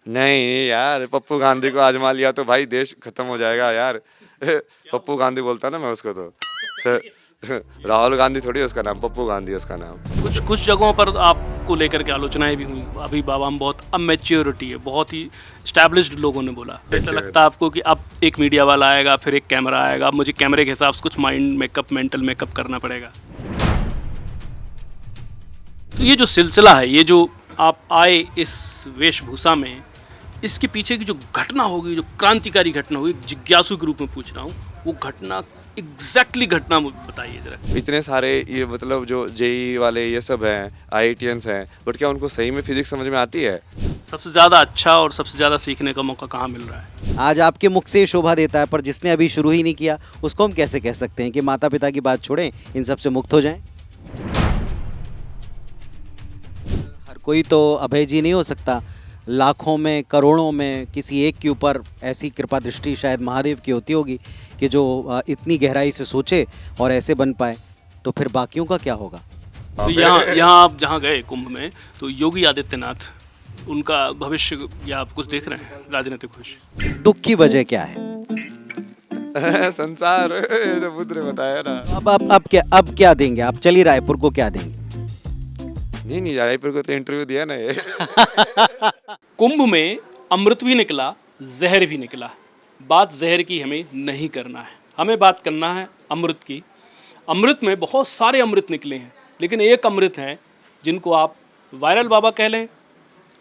नहीं यार, पप्पू गांधी को आजमा लिया तो भाई देश खत्म हो जाएगा यार। पप्पू गांधी बोलता ना मैं उसको तो। राहुल गांधी थोड़ी उसका नाम, पप्पू गांधी उसका नाम। कुछ कुछ जगहों पर आपको लेकर के आलोचनाएं भी हुई, अभी बाबा में बहुत अमेच्योरिटी है, बहुत ही स्टैब्लिश्ड लोगों ने बोला। ऐसा लगता है आपको कि अब एक मीडिया वाला आएगा, फिर एक कैमरा आएगा, अब मुझे कैमरे के हिसाब से कुछ माइंड मेकअप, मेंटल मेकअप करना पड़ेगा? तो ये जो सिलसिला है, ये जो आप आए इस वेशभूषा में, इसके पीछे की जो घटना होगी, जो क्रांतिकारी घटना होगी, जिज्ञासु के रूप में पूछ रहा हूँ, वो घटना एग्जैक्टली घटना बताइए जरा। इतने सारे ये मतलब जो जेई वाले ये सब हैं, आईआईटीएंस हैं, बट क्या उनको सही में फिजिक्स समझ में आती है? सबसे ज़्यादा अच्छा और सबसे ज़्यादा सीखने का मौका कहाँ मिल रहा है? आज आपके मुख से ये शोभा देता है, पर जिसने अभी शुरू ही नहीं किया उसको हम कैसे कह सकते हैं कि माता पिता की बात छोड़ें, इन सब से मुक्त हो जाएं? हर कोई तो अभय जी नहीं हो सकता। लाखों में, करोड़ों में किसी एक के ऊपर ऐसी कृपा दृष्टि शायद महादेव की होती होगी कि जो इतनी गहराई से सोचे और ऐसे बन पाए। तो फिर बाकियों का क्या होगा? तो यहाँ आप जहाँ गए कुंभ में, तो योगी आदित्यनाथ, उनका भविष्य या आप कुछ देख रहे हैं, राजनीतिक भविष्य? दुख की वजह क्या है? संसार, ये जो बुद्ध ने बताया ना। अब क्या देंगे आप? चलिए रायपुर को क्या देंगे? नहीं रायपुर को तो इंटरव्यू दिया ना ये। कुंभ में अमृत भी निकला, जहर भी निकला। बात जहर की हमें नहीं करना है, हमें बात करना है अमृत की। अमृत में बहुत सारे अमृत निकले हैं, लेकिन एक अमृत है जिनको आप वायरल बाबा कह लें,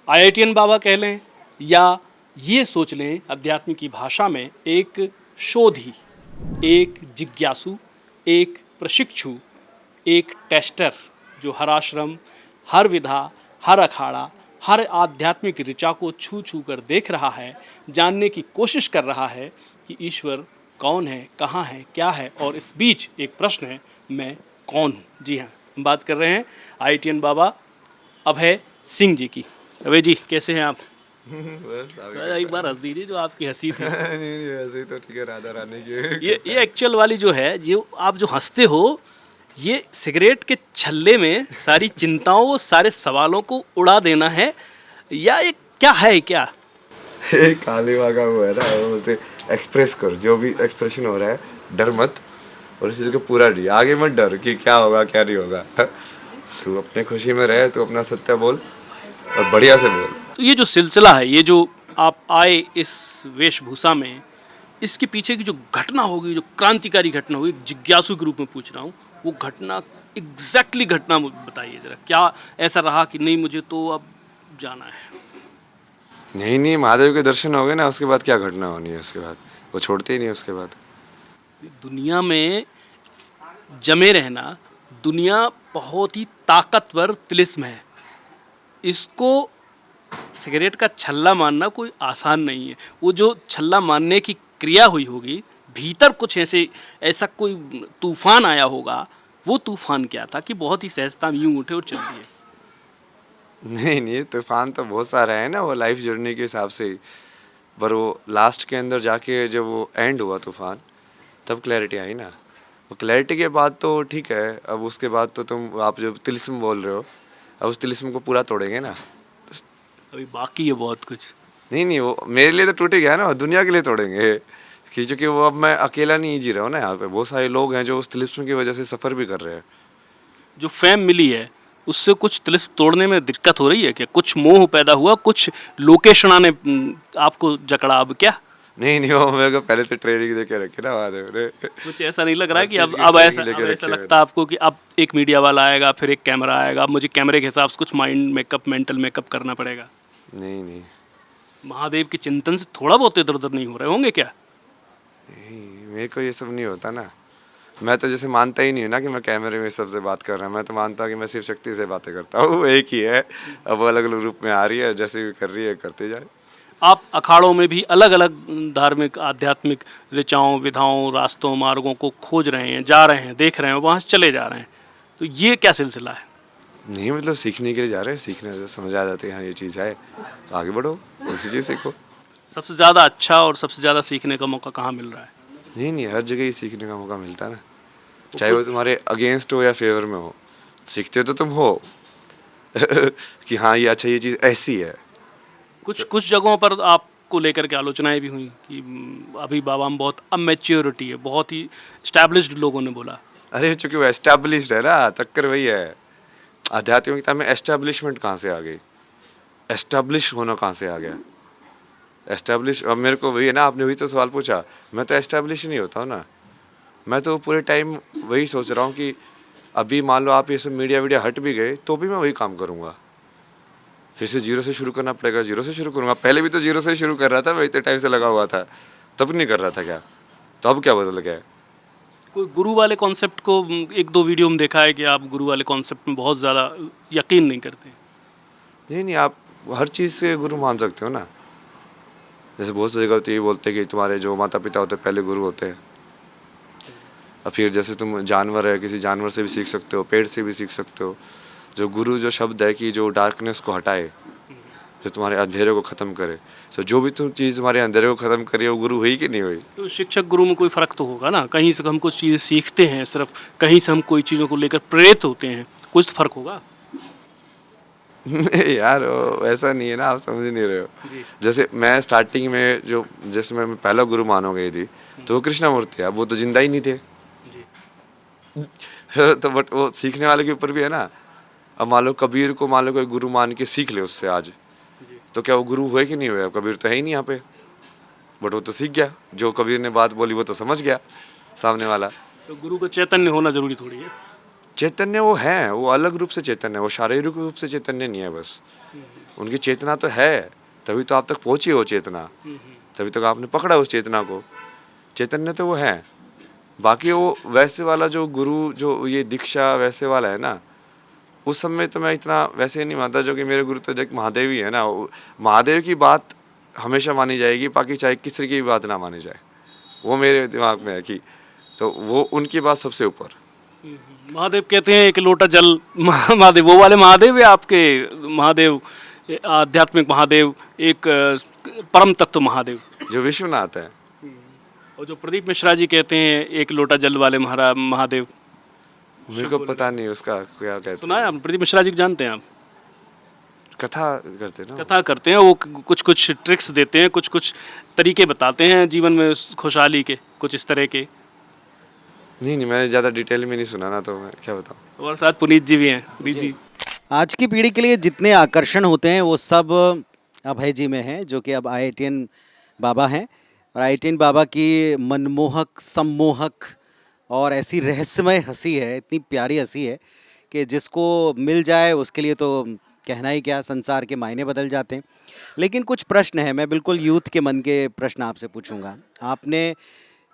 आईआईटीएन बाबा कह लें, या ये सोच लें अध्यात्म की भाषा में एक शोधी, एक जिज्ञासु, एक प्रशिक्षु, एक टेस्टर, जो हर आश्रम, हर विधा, हर अखाड़ा, हर आध्यात्मिक ऋचा को छू छू कर देख रहा है, जानने की कोशिश कर रहा है कि ईश्वर कौन है, कहाँ है, क्या है, और इस बीच एक प्रश्न है, मैं कौन हूँ? जी हाँ, हम बात कर रहे हैं आईआईटीएन बाबा अभय सिंह जी की। अभय जी, कैसे हैं आप? बस एक बार हंस दीजिए, जो आपकी हंसी थी। नहीं वैसे तो ठीक है, राधा रानी की। ये एक्चुअल वाली जो है, जो आप जो हंसते हो, ये सिगरेट के छल्ले में सारी चिंताओं, सारे सवालों को उड़ा देना है, या ये क्या है? क्या काली माँ का वो है ना, वो बोलते एक्सप्रेस कर, जो भी एक्सप्रेशन हो रहा है, डर मत, और इस चीज़ को पूरा डी आगे मत डर कि क्या होगा क्या नहीं होगा। तू अपने खुशी में रहे, तू अपना सत्य बोल और बढ़िया से बोल। तो ये जो सिलसिला है, ये जो आप आए इस वेशभूषा में, इसके पीछे की जो घटना होगी, जो क्रांतिकारी घटना होगी, जिज्ञासु के रूप में पूछ रहा हूँ, वो घटना एग्जैक्टली घटना बताइए जरा। क्या ऐसा रहा कि नहीं, मुझे तो अब जाना है? नहीं महादेव के दर्शन हो गए ना, उसके बाद क्या घटना होनी है? उसके बाद वो छोड़ते ही नहीं। उसके बाद दुनिया में जमे रहना, दुनिया बहुत ही ताकतवर तिलिस्म है। इसको सिगरेट का छल्ला मारना कोई आसान नहीं है। वो जो छल्ला मारने की क्रिया हुई होगी, भीतर कुछ ऐसा कोई तूफान आया होगा। वो तूफान क्या था कि बहुत ही सहजता यूं उठे और चल दिए? नहीं तूफान तो बहुत सारा है ना, वो लाइफ जर्नी के हिसाब से ही। पर वो लास्ट के अंदर जाके जब वो एंड हुआ तूफान, तब क्लैरिटी आई ना। वो क्लैरिटी के बाद तो ठीक है, अब उसके बाद तो आप जो तिलिस्म बोल रहे हो, अब उस तिलिस्म को पूरा तोड़ेंगे ना। अभी बाकी है बहुत कुछ। नहीं वो मेरे लिए तो टूट ही गया ना, दुनिया के लिए तोड़ेंगे। कि चूँकि वो अब मैं अकेला नहीं जी रहा हूँ ना, यहाँ पे बहुत सारे लोग हैं जो उस तिलिस्म की वजह से सफ़र भी कर रहे हैं। जो फेम मिली है, उससे कुछ तिलिस्म तोड़ने में दिक्कत हो रही है क्या? कुछ मोह पैदा हुआ, कुछ लोकेशना ने आपको जकड़ा? अब क्या? नहीं वो मेरे को पहले से ट्रेनिंग दे के रखे ना महादेव ने। कुछ ऐसा नहीं लग रहा है कि अब ऐसा लगता है आपको कि अब एक मीडिया वाला आएगा, फिर एक कैमरा आएगा, अब मुझे कैमरे के हिसाब से कुछ माइंड मेकअप, मेंटल मेकअप करना पड़ेगा? नहीं महादेव के चिंतन से थोड़ा बहुत इधर उधर नहीं हो रहे होंगे क्या? नहीं, मेरे को ये सब नहीं होता ना। मैं तो जैसे मानता ही नहीं हूँ ना कि मैं कैमरे में सबसे बात कर रहा हूँ। मैं तो मानता हूँ कि मैं सिर्फ शक्ति से बातें करता हूँ, एक ही है। अब वो अलग अलग रूप में आ रही है, जैसे भी कर रही है करते जाए। आप अखाड़ों में भी अलग अलग धार्मिक, आध्यात्मिक ऋचाओं, विधाओं, रास्तों, मार्गों को खोज रहे हैं, जा रहे हैं, देख रहे हैं, वहाँ से चले जा रहे हैं। तो ये क्या सिलसिला है? नहीं मतलब सीखने के लिए जा रहे हैं, सीखने से समझ आ जाती है, हाँ ये चीज़ है, आगे बढ़ो, उसी चीज़ सीखो। सबसे ज़्यादा अच्छा और सबसे ज़्यादा सीखने का मौका कहाँ मिल रहा है? नहीं हर जगह ही सीखने का मौका मिलता है ना, चाहे वो तुम्हारे अगेंस्ट हो या फेवर में हो। सीखते तो तुम हो कि हाँ ये अच्छा, ये चीज़ ऐसी है। कुछ कुछ जगहों पर आपको लेकर के आलोचनाएं भी हुई कि अभी बाबा में बहुत अमेच्योरिटी है, बहुत ही स्टैब्लिश्ड लोगों ने बोला। अरे चूंकि वो एस्टैब्लिश्ड है ना, चक्कर वही है। आध्यात्मिकता में एस्टैब्लिशमेंट कहाँ से आ गई? एस्टैब्लिश होना कहाँ से आ गया? एस्टैब्लिश, अब मेरे को वही है ना, आपने वही तो सवाल पूछा, मैं तो एस्टैब्लिश नहीं होता हूँ ना। मैं तो पूरे टाइम वही सोच रहा हूँ कि अभी मान लो आप ये सब मीडिया वीडिया हट भी गए तो भी मैं वही काम करूँगा। फिर से जीरो से शुरू करना पड़ेगा, जीरो से शुरू करूँगा। पहले भी तो जीरो से ही शुरू कर रहा था, मैं इतने टाइम से लगा हुआ था, तब नहीं कर रहा था क्या? तो अब क्या बदल गया है? कोई गुरु वाले कॉन्सेप्ट को एक दो वीडियो में देखा है कि आप गुरु वाले कॉन्सेप्ट में बहुत ज़्यादा यकीन नहीं करते। नहीं नहीं, आप हर चीज़ से गुरु मान सकते हो ना। जैसे बहुत सी जगह तो ये बोलते हैं कि तुम्हारे जो माता पिता होते हैं पहले गुरु होते हैं। और फिर जैसे तुम जानवर है, किसी जानवर से भी सीख सकते हो, पेड़ से भी सीख सकते हो। जो गुरु जो शब्द है कि जो डार्कनेस को हटाए, जो तुम्हारे अंधेरे को ख़त्म करे, तो जो भी तुम चीज़ तुम्हारे अंधेरे को ख़त्म करी है वो गुरु हुई कि नहीं हुई? तो शिक्षक गुरु में कोई फ़र्क तो होगा ना, कहीं से हम कुछ चीज़ें सीखते हैं सिर्फ, कहीं से हम कोई चीज़ों को लेकर प्रेरित होते हैं, कुछ तो फ़र्क होगा। नहीं यार, वो ऐसा नहीं है ना, आप समझ नहीं रहे हो। जी। जैसे मैं स्टार्टिंग में जो जिसमें मैं पहला गुरु मानो गई थी, तो वो कृष्णा मूर्ति है। अब वो तो जिंदा ही नहीं थे। जी। तो बट वो सीखने वाले के ऊपर भी है ना। अब मान लो कबीर को मान लो कोई गुरु मान के सीख ले उससे आज, जी। तो क्या वो गुरु हुए कि नहीं हुए? अब कबीर तो है ही नहीं यहाँ पे, बट वो तो सीख गया। जो कबीर ने बात बोली वो तो समझ गया सामने वाला। तो गुरु का चैतन्य होना ज़रूरी थोड़ी है। चैतन्य वो है, वो अलग रूप से चैतन्य है, वो शारीरिक रूप से चैतन्य नहीं है बस। उनकी चेतना तो है, तभी तो आप तक पहुंची वो चेतना, तभी तक आपने पकड़ा उस चेतना को। चैतन्य तो वो है। बाकी वो वैसे वाला जो गुरु, जो ये दीक्षा वैसे वाला है ना, उस समय तो मैं इतना वैसे नहीं मानता। जो कि मेरे गुरु तो एक महादेव ही है ना, महादेव की बात हमेशा मानी जाएगी, बाकी चाहे किसी की भी बात ना मानी जाए, वो मेरे दिमाग में है कि तो वो उनकी बात सबसे ऊपर। महादेव कहते हैं एक लोटा जल, महादेव वो वाले महादेव या आपके महादेव आध्यात्मिक महादेव, एक परम तत्व महादेव? जो विश्वनाथ है। और जो प्रदीप मिश्रा जी कहते हैं एक लोटा जल वाले महादेव, मेरे को पता नहीं उसका क्या कहते सुना है आप? प्रदीप मिश्रा जी को जानते हैं आप? कथा करते ना। कथा करते हैं वो, कुछ कुछ ट्रिक्स देते हैं, कुछ कुछ तरीके बताते हैं जीवन में खुशहाली के, कुछ इस तरह के। नहीं नहीं, मैंने ज़्यादा डिटेल में नहीं सुना ना, तो मैं क्या बताऊँ। और साथ पुनीत जी भी हैं, पुनीत जी। आज की पीढ़ी के लिए जितने आकर्षण होते हैं वो सब अभय जी में हैं, जो कि अब IITian बाबा हैं। और IITian बाबा की मनमोहक, सम्मोहक और ऐसी रहस्यमय हंसी है, इतनी प्यारी हंसी है कि जिसको मिल जाए उसके लिए तो कहना ही क्या, संसार के मायने बदल जाते हैं। लेकिन कुछ प्रश्न हैं, मैं बिल्कुल यूथ के मन के प्रश्न आपसे पूछूंगा। आपने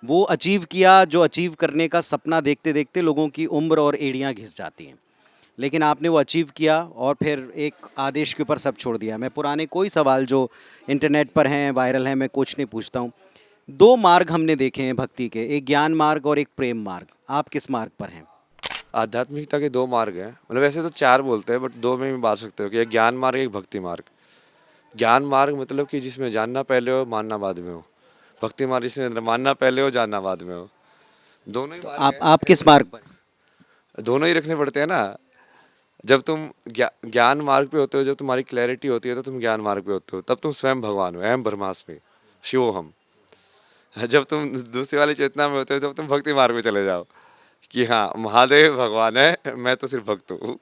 वो अचीव किया जो अचीव करने का सपना देखते देखते लोगों की उम्र और एड़ियाँ घिस जाती हैं, लेकिन आपने वो अचीव किया और फिर एक आदेश के ऊपर सब छोड़ दिया। मैं पुराने कोई सवाल जो इंटरनेट पर हैं, वायरल हैं, मैं कोच नहीं पूछता हूँ। 2 मार्ग हमने देखे हैं भक्ति के, एक ज्ञान मार्ग और एक प्रेम मार्ग। आप किस मार्ग पर हैं? आध्यात्मिकता के 2 मार्ग हैं, मतलब वैसे तो 4 बोलते हैं, बट 2 में भी बांट सकते हो कि एक ज्ञान मार्ग, एक भक्ति मार्ग। ज्ञान मार्ग मतलब कि जिसमें जानना पहले हो, मानना बाद में हो। भक्ति मार्ग जिसमें मानना पहले हो, जानना बाद में हो। दोनों ही मार्ग आप किस मार्ग पर? दोनों ही रखने पड़ते हैं ना। जब तुम ज्ञान मार्ग पे होते हो, जब तुम्हारी क्लैरिटी होती है, तो तुम ज्ञान मार्ग पे होते हो, तब तुम स्वयं भगवान हो, अहम ब्रह्मास्मि शिवोहम। जब तुम दूसरी वाली चेतना में होते हो, जब तुम भक्ति मार्ग में चले जाओ कि हाँ महादेव भगवान है, मैं तो सिर्फ भक्त हूँ।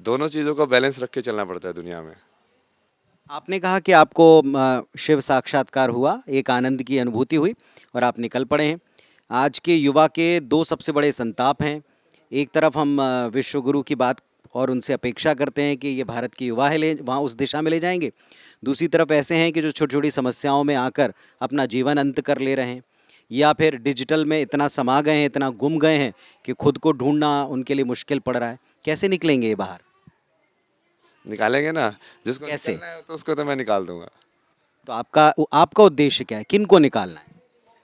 दोनों चीज़ों का बैलेंस रख के चलना पड़ता है दुनिया में। आपने कहा कि आपको शिव साक्षात्कार हुआ, एक आनंद की अनुभूति हुई और आप निकल पड़े हैं। आज के युवा के 2 सबसे बड़े संताप हैं। एक तरफ हम विश्व गुरु की बात और उनसे अपेक्षा करते हैं कि ये भारत के युवा है, ले वहाँ उस दिशा में ले जाएंगे। दूसरी तरफ ऐसे हैं कि जो छोटी छोटी समस्याओं में आकर अपना जीवन अंत कर ले रहे हैं, या फिर डिजिटल में इतना समा गए हैं, इतना गुम गए हैं कि खुद को ढूंढना उनके लिए मुश्किल पड़ रहा है। कैसे निकलेंगे ये बाहर? निकालेंगे ना, जिसको कैसे? निकालना है तो उसको तो मैं निकाल दूंगा। तो आपका उद्देश्य क्या है? किन को निकालना है?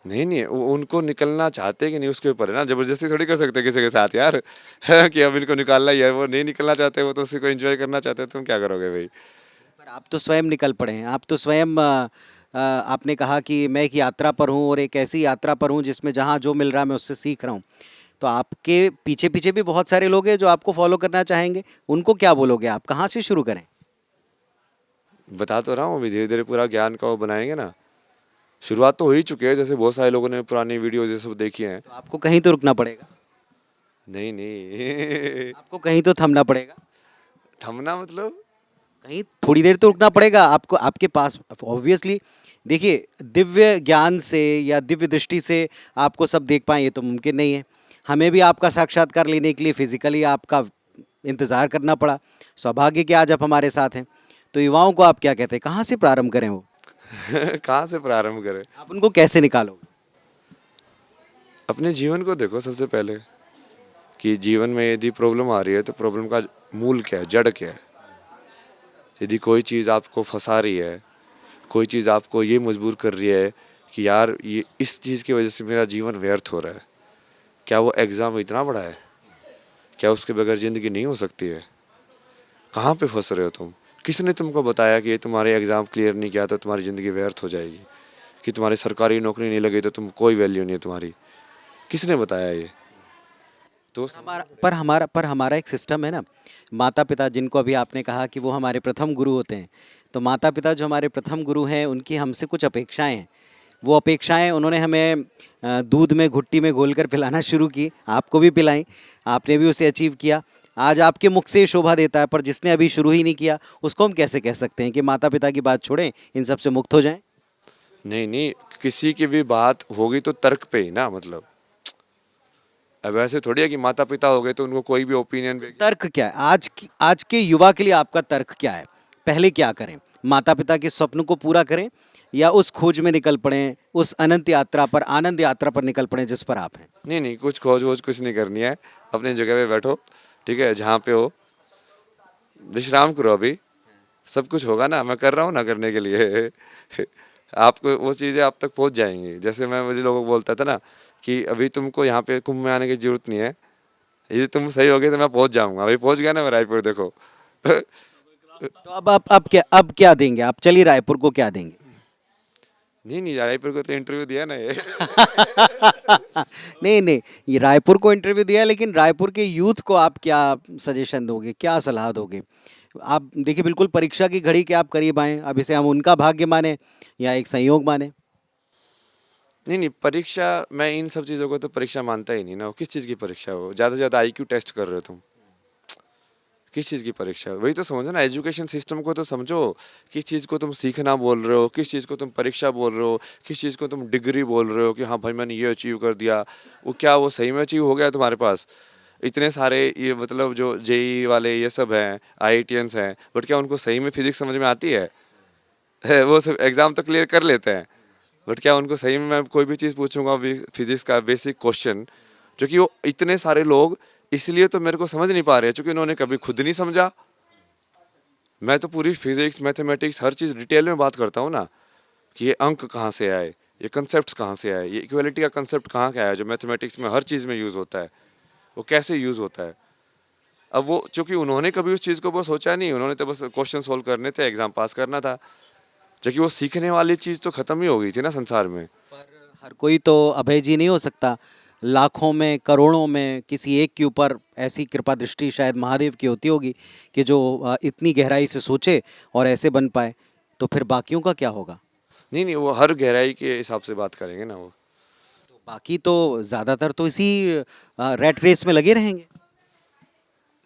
नहीं नहीं, उनको निकलना चाहते कि नहीं उसके ऊपर है ना। जबरदस्ती थोड़ी कर सकते किसी के साथ यार कि अब इनको निकालना ही है। वो नहीं निकलना चाहते, वो तो उसी को एंजॉय करना चाहते हैं, तुम क्या करोगे भाई? पर आप तो स्वयं निकल पड़े हैं। आप तो स्वयं आपने कहा कि मैं एक यात्रा पर हूँ और एक ऐसी यात्रा पर हूँ जिसमें जहाँ जो मिल रहा है मैं उससे सीख रहा हूँ। तो आपके पीछे पीछे भी बहुत सारे लोग हैं जो आपको फॉलो करना चाहेंगे, उनको क्या बोलोगे आप? कहाँ से शुरू करें? बता तो रहा हूँ, अभी धीरे धीरे पूरा ज्ञान का वो बनाएंगे ना। शुरुआत तो हो ही चुकी है, जैसे बहुत सारे लोगों ने पुरानी वीडियो ये सब देखी हैं। तो आपको कहीं तो रुकना पड़ेगा, नहीं नहीं आपको कहीं तो थमना पड़ेगा, थमना मतलब? कहीं थोड़ी देर तो रुकना पड़ेगा आपको। आपके पास ऑब्वियसली देखिए, दिव्य ज्ञान से या दिव्य दृष्टि से आपको सब देख पाएं ये तो मुमकिन नहीं है। हमें भी आपका साक्षात्कार लेने के लिए फिजिकली आपका इंतज़ार करना पड़ा। सौभाग्य कि आज आप हमारे साथ हैं। तो युवाओं को आप क्या कहते हैं, कहाँ से प्रारंभ करें वो, कहाँ से प्रारंभ करें? आप उनको कैसे निकालोगे? अपने जीवन को देखो सबसे पहले, कि जीवन में यदि प्रॉब्लम आ रही है तो प्रॉब्लम का मूल क्या है, जड़ क्या है। यदि कोई चीज़ आपको फंसा रही है, कोई चीज़ आपको ये मजबूर कर रही है कि यार ये इस चीज़ की वजह से मेरा जीवन व्यर्थ हो रहा है, क्या वो एग्ज़ाम इतना बड़ा है? क्या उसके बगैर ज़िंदगी नहीं हो सकती है? कहाँ पे फंस रहे हो तुम? किसने तुमको बताया कि ये तुम्हारे एग्ज़ाम क्लियर नहीं किया तो तुम्हारी ज़िंदगी व्यर्थ हो जाएगी, कि तुम्हारी सरकारी नौकरी नहीं लगी तो तुम कोई वैल्यू नहीं है तुम्हारी? किसने बताया ये? तो हमारा एक सिस्टम है ना, माता पिता जिनको अभी आपने कहा कि वो हमारे प्रथम गुरु होते हैं, तो माता पिता जो हमारे प्रथम गुरु हैं उनकी हमसे कुछ अपेक्षाएं हैं। वो अपेक्षाएं उन्होंने हमें दूध में घुट्टी में घोल कर पिलाना शुरू की, आपको भी पिलाई, आपने भी उसे अचीव किया। आज आपके मुख से ये शोभा देता है, पर जिसने अभी शुरू ही नहीं किया उसको हम कैसे कह सकते हैं कि माता पिता की बात छोड़ें, इन सब से मुक्त हो जाएं? नहीं नहीं, किसी की भी बात होगी तो तर्क पे ही ना, मतलब अब ऐसे थोड़ी है कि माता पिता हो गए तो उनको कोई भी ओपिनियन। तर्क क्या है आज के युवा के लिए, आपका तर्क क्या है? पहले क्या करें, माता पिता के स्वप्न को पूरा करें या उस खोज में निकल पड़ें, उस अनंत यात्रा पर, आनंद यात्रा पर निकल पड़ें जिस पर आप हैं? नहीं नहीं, कुछ खोज वोज कुछ नहीं करनी है, अपनी जगह पे बैठो, ठीक है, जहाँ पे हो विश्राम करो। अभी सब कुछ होगा ना, मैं कर रहा हूँ ना करने के लिए आपको वो चीज़ें आप तक पहुँच जाएंगी। जैसे मैं मुझे लोगों को बोलता था ना कि अभी तुमको यहाँ पे कुंभ में आने की जरूरत नहीं है, यदि तुम सही हो गए तो मैं पहुँच जाऊँगा। अभी पहुँच गया ना मैं रायपुर, देखो तो अब क्या देंगे आप? चलिए रायपुर को क्या देंगे? नहीं नहीं, रायपुर को तो इंटरव्यू दिया ना ये नहीं नहीं, ये रायपुर को इंटरव्यू दिया, लेकिन रायपुर के यूथ को आप क्या सजेशन दोगे, क्या सलाह दोगे? आप देखिए, बिल्कुल परीक्षा की घड़ी के आप करीब आए, अब इसे हम उनका भाग्य माने या एक संयोग माने? नहीं नहीं, परीक्षा, मैं इन सब चीज़ों को तो परीक्षा मानता ही नहीं ना। वो किस चीज़ की परीक्षा हो? ज़्यादा से ज़्यादा आईक्यू टेस्ट कर रहे हो तुम, किस चीज़ की परीक्षा? वही तो समझो ना, एजुकेशन सिस्टम को तो समझो। किस चीज़ को तुम सीखना बोल रहे हो, किस चीज़ को तुम परीक्षा बोल रहे हो, किस चीज़ को तुम डिग्री बोल रहे हो कि हाँ भाई मैंने ये अचीव कर दिया। वो क्या वो सही में अचीव हो गया तुम्हारे पास? इतने सारे ये मतलब जो जेई वाले ये सब हैं, आईआईटियंस हैं, बट क्या उनको सही में फिजिक्स समझ में आती है? वो सब एग्ज़ाम तो क्लियर कर लेते हैं, बट क्या उनको सही में मैं कोई भी चीज़ पूछूंगा फिजिक्स का बेसिक क्वेश्चन, जो कि वो इतने सारे लोग इसलिए तो मेरे को समझ नहीं पा रहे क्योंकि उन्होंने कभी खुद नहीं समझा। मैं तो पूरी फिजिक्स मैथमेटिक्स हर चीज़ डिटेल में बात करता हूँ ना, कि ये अंक कहाँ से आए, ये कंसेप्ट कहाँ से आए, ये इक्वलिटी का कंसेप्ट कहाँ का आया जो मैथमेटिक्स में हर चीज़ में यूज़ होता है, वो कैसे यूज़ होता है। अब वो चूँकि उन्होंने कभी उस चीज़ को वो सोचा नहीं, उन्होंने तो बस क्वेश्चन सोल्व करने थे, एग्ज़ाम पास करना था, जो कि वो सीखने वाली चीज़ तो ख़त्म ही हो गई थी ना संसार में। पर हर कोई तो अभय जी नहीं हो सकता। लाखों में, करोड़ों में किसी एक के ऊपर ऐसी कृपा दृष्टि शायद महादेव की होती होगी कि जो इतनी गहराई से सोचे और ऐसे बन पाए। तो फिर बाकियों का क्या होगा? नहीं नहीं, वो हर गहराई के हिसाब से बात करेंगे ना वो। तो बाकी तो ज़्यादातर तो इसी रैट रेस में लगे रहेंगे।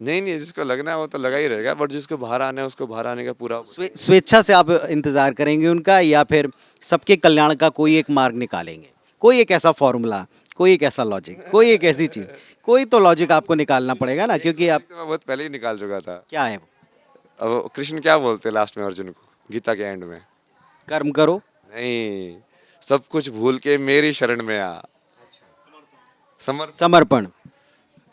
नहीं नहीं, जिसको लगना है वो तो लगा ही रहेगा, बट जिसको बाहर आना है उसको बाहर आने का पूरा। स्वेच्छा से आप इंतज़ार करेंगे उनका, या फिर सबके कल्याण का कोई एक मार्ग निकालेंगे? कोई एक ऐसा फॉर्मूला, कोई एक ऐसा लॉजिक, कोई एक ऐसी चीज़, कोई तो लॉजिक आपको निकालना पड़ेगा ना, क्योंकि आप। तो मैं बहुत पहले ही निकाल चुका था। क्या है वो? अब कृष्ण क्या बोलते हैं लास्ट में अर्जुन को, गीता के एंड में? कर्म करो। नहीं, सब कुछ भूल के मेरी शरण में आ। समर्पण।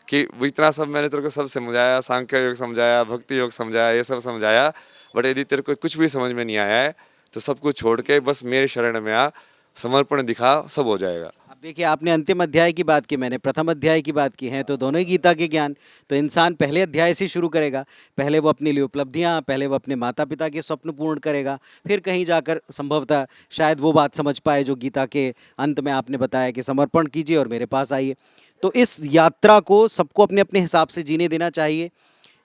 कि वो इतना सब मैंने तेरे को सब समझाया, सांख्य योग समझाया, भक्ति योग समझाया, ये सब समझाया, बट यदि तेरे को कुछ भी समझ में नहीं आया है तो सब कुछ छोड़ के बस मेरे शरण में आ, समर्पण दिखा, सब हो जाएगा। अब देखिए, आपने अंतिम अध्याय की बात की, मैंने प्रथम अध्याय की बात की है, तो दोनों ही गीता के ज्ञान। तो इंसान पहले अध्याय से शुरू करेगा, पहले वो अपने लिए उपलब्धियाँ, पहले वो अपने माता पिता के स्वप्न पूर्ण करेगा, फिर कहीं जाकर संभवतः शायद वो बात समझ पाए जो गीता के अंत में आपने बताया कि समर्पण कीजिए और मेरे पास आइए। तो इस यात्रा को सबको अपने अपने हिसाब से जीने देना चाहिए,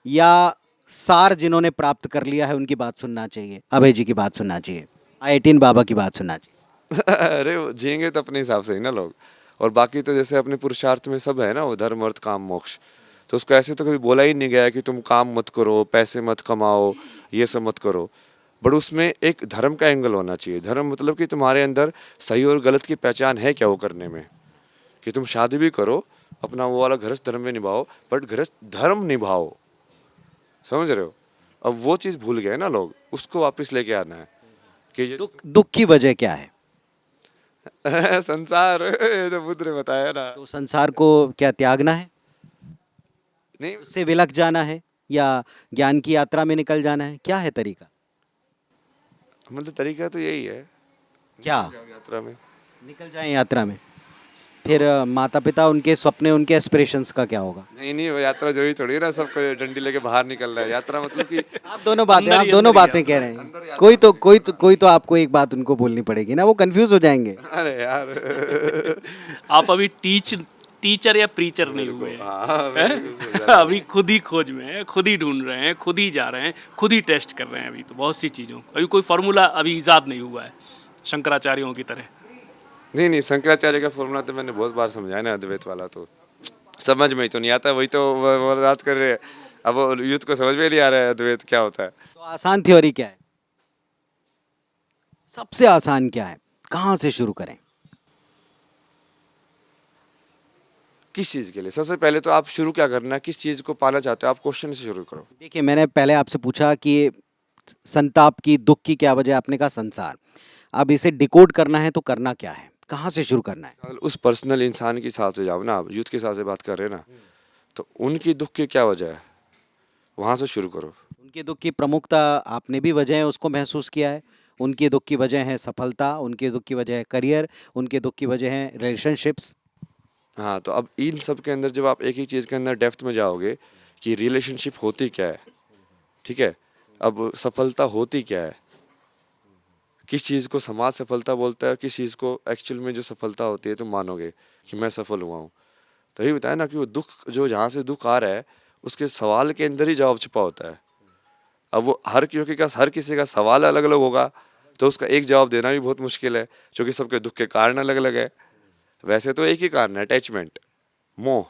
या सार जिन्होंने प्राप्त कर लिया है उनकी बात सुनना चाहिए, अभय जी की बात सुनना चाहिए, आई18 बाबा की बात सुनना चाहिए? अरे वो जिएंगे तो अपने हिसाब से ही ना लोग। और बाकी तो जैसे अपने पुरुषार्थ में सब है ना, वो धर्म अर्थ काम मोक्ष। तो उसको ऐसे तो कभी बोला ही नहीं गया है कि तुम काम मत करो, पैसे मत कमाओ, ये सब मत करो। बट उसमें एक धर्म का एंगल होना चाहिए। धर्म मतलब कि तुम्हारे अंदर सही और गलत की पहचान है क्या वो करने में, कि तुम शादी भी करो, अपना वो वाला गृहस्थ धर्म में निभाओ, बट गृहस्थ धर्म निभाओ। समझ रहे हो? अब वो चीज़ भूल गए ना लोग, उसको वापस लेके आना है कि ये दुख की वजह क्या है? संसार, ये तो बुद्ध ने बताया ना। तो संसार को क्या त्यागना है, नहीं, उससे विलक जाना है, या ज्ञान की यात्रा में निकल जाना है? क्या है तरीका? मतलब तरीका तो यही है, क्या यात्रा में। निकल जाएं यात्रा में? फिर माता पिता, उनके सपने, उनके एस्पिरेशंस का क्या होगा? नहीं नहीं, वो यात्रा जरूरी थोड़ी है ना सबको डंडी लेके बाहर निकल रहा है। यात्रा मतलब कि आप दोनों बातें, अंदर आप ही दोनों अंदर ही बातें कह रहे अंदर हैं। यात्रा कोई तो आपको एक बात उनको बोलनी पड़ेगी ना, वो कंफ्यूज हो जाएंगे। अरे यार आप अभी टीचर या प्रीचर नहीं हुए हैं। हाँ, हैं? अभी खुद ही खोज में है, खुद ही ढूंढ रहे हैं, खुद ही जा रहे हैं, खुद ही टेस्ट कर रहे हैं अभी तो बहुत सी चीज़ों को। अभी कोई फार्मूला अभी इजाद नहीं हुआ है शंकराचार्यों की तरह। नहीं नहीं, शंकराचार्य का फॉर्मूला तो मैंने बहुत बार समझाया ना, अद्वैत वाला तो समझ में ही तो नहीं आता। वही तो वो बात कर रहे हैं। अब वो यूथ को समझ में नहीं आ रहा है अद्वैत क्या होता है। तो आसान थ्योरी क्या है? सबसे आसान क्या है? कहाँ से शुरू करें? किस चीज़ के लिए? सबसे पहले तो आप शुरू क्या करना है, किस चीज़ को पाना चाहते हो, आप क्वेश्चन से शुरू करो। देखिए, मैंने पहले आपसे पूछा कि संताप की, दुख की क्या वजह है, आपने कहा संसार। अब इसे डिकोड करना है तो करना क्या है, कहाँ से शुरू करना है? उस पर्सनल इंसान के हिसाब से जाओ ना, आप यूथ के हिसाब से बात कर रहे हैं ना, तो उनकी दुख की क्या वजह है, वहाँ से शुरू करो। उनके दुख की प्रमुखता, आपने भी वजह है उसको महसूस किया है। उनके दुख की वजह है सफलता, उनके दुख की वजह है करियर, उनके दुख की वजह है रिलेशनशिप्स। हाँ, तो अब इन सब के अंदर जब आप एक ही चीज़ के अंदर डेप्थ में जाओगे कि रिलेशनशिप होती क्या है, ठीक है, अब सफलता होती क्या है, किस चीज़ को समाज सफलता बोलता है, किस चीज़ को एक्चुअल में जो सफलता होती है तुम मानोगे कि मैं सफल हुआ हूँ। तो यही बताया ना कि वो दुख, जो जहाँ से दुख आ रहा है उसके सवाल के अंदर ही जवाब छुपा होता है। अब वो क्योंकि हर किसी का सवाल अलग अलग होगा, तो उसका एक जवाब देना भी बहुत मुश्किल है, क्योंकि सबके दुख के कारण अलग अलग है। वैसे तो एक ही कारण है, अटैचमेंट, मोह,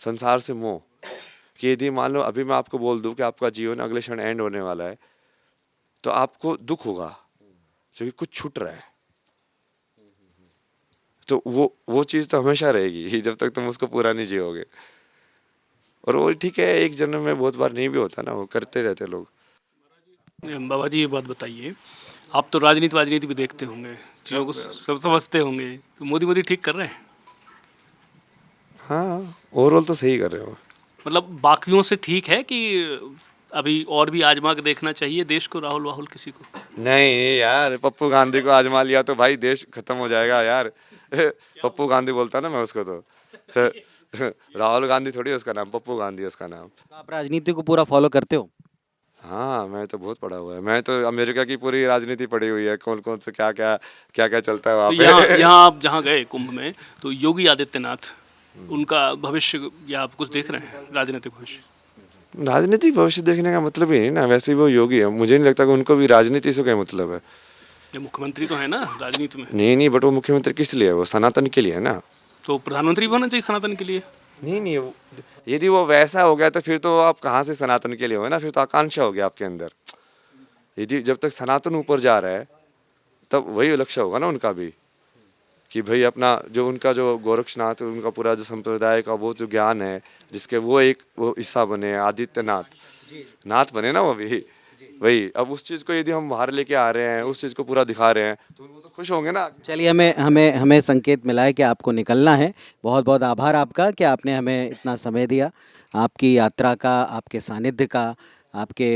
संसार से मोह। कि यदि मान लो अभी मैं आपको बोल दूं कि आपका जीवन अगले क्षण एंड होने वाला है, तो आपको दुख होगा क्योंकि कुछ छूट रहा है। तो वो चीज़ तो हमेशा रहेगी जब तक तुम उसको पूरा नहीं जियोगे। और वो ठीक है, एक जन्म में बहुत बार नहीं भी होता ना, वो करते रहते लोग। बाबा जी ये बात बताइए, आप तो राजनीति भी देखते होंगे, चीज़ों को सब समझते होंगे, तो मोदी ठीक कर रहे हैं? हाँ, ओवरऑल तो सही कर रहे हो। मतलब बाकियों से ठीक है कि अभी और भी आजमा के देखना चाहिए देश को, राहुल वाहुल किसी को? नहीं यार, पप्पू गांधी को आजमा लिया तो भाई देश खत्म हो जाएगा यार। पप्पू गांधी बोलता ना मैं उसको तो। राहुल गांधी थोड़ी है उसका नाम, पप्पू गांधी है उसका नाम। तो आप राजनीति को पूरा फॉलो करते हो? हाँ, मैं तो बहुत पढ़ा हुआ है। मैं तो अमेरिका की पूरी राजनीति पढ़ी हुई है, कौन कौन से क्या क्या चलता है वहाँ तो पे। यहाँ आप जहाँ गए कुंभ में, तो योगी आदित्यनाथ, उनका भविष्य या आप कुछ देख रहे हैं, राजनीतिक भविष्य? राजनीतिक भविष्य देखने का मतलब ही नहीं ना, वैसे ही वो योगी है, मुझे नहीं लगता कि उनको भी राजनीति से क्या मतलब है। ये मुख्यमंत्री तो है ना राजनीति में। नहीं नहीं, बट वो मुख्यमंत्री किस लिए है, वो सनातन के लिए है ना। तो प्रधानमंत्री भी होना चाहिए सनातन के लिए। नहीं नहीं, यदि वो वैसा हो गया तो फिर तो आप कहाँ से सनातन के लिए हो ना, फिर तो आकांक्षा हो गया आपके अंदर। यदि जब तक सनातन ऊपर जा रहा है तब वही लक्ष्य होगा ना उनका भी, कि भाई अपना जो उनका जो गोरक्षनाथ, उनका पूरा जो संप्रदाय का वो जो ज्ञान है, जिसके वो हिस्सा बने, आदित्यनाथ नाथ बने ना वो भी। वही, अब उस चीज़ को यदि हम बाहर लेके आ रहे हैं, उस चीज़ को पूरा दिखा रहे हैं, तो वो तो खुश होंगे ना। चलिए, हमें संकेत मिला है कि आपको निकलना है। बहुत बहुत आभार आपका कि आपने हमें इतना समय दिया। आपकी यात्रा का, आपके सानिध्य का, आपके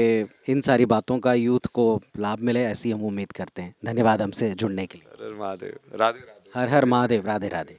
इन सारी बातों का यूथ को लाभ मिले, ऐसी हम उम्मीद करते हैं। धन्यवाद हमसे जुड़ने के लिए। हर हर महादेव, राधे राधे। हर हर महादेव, राधे राधे।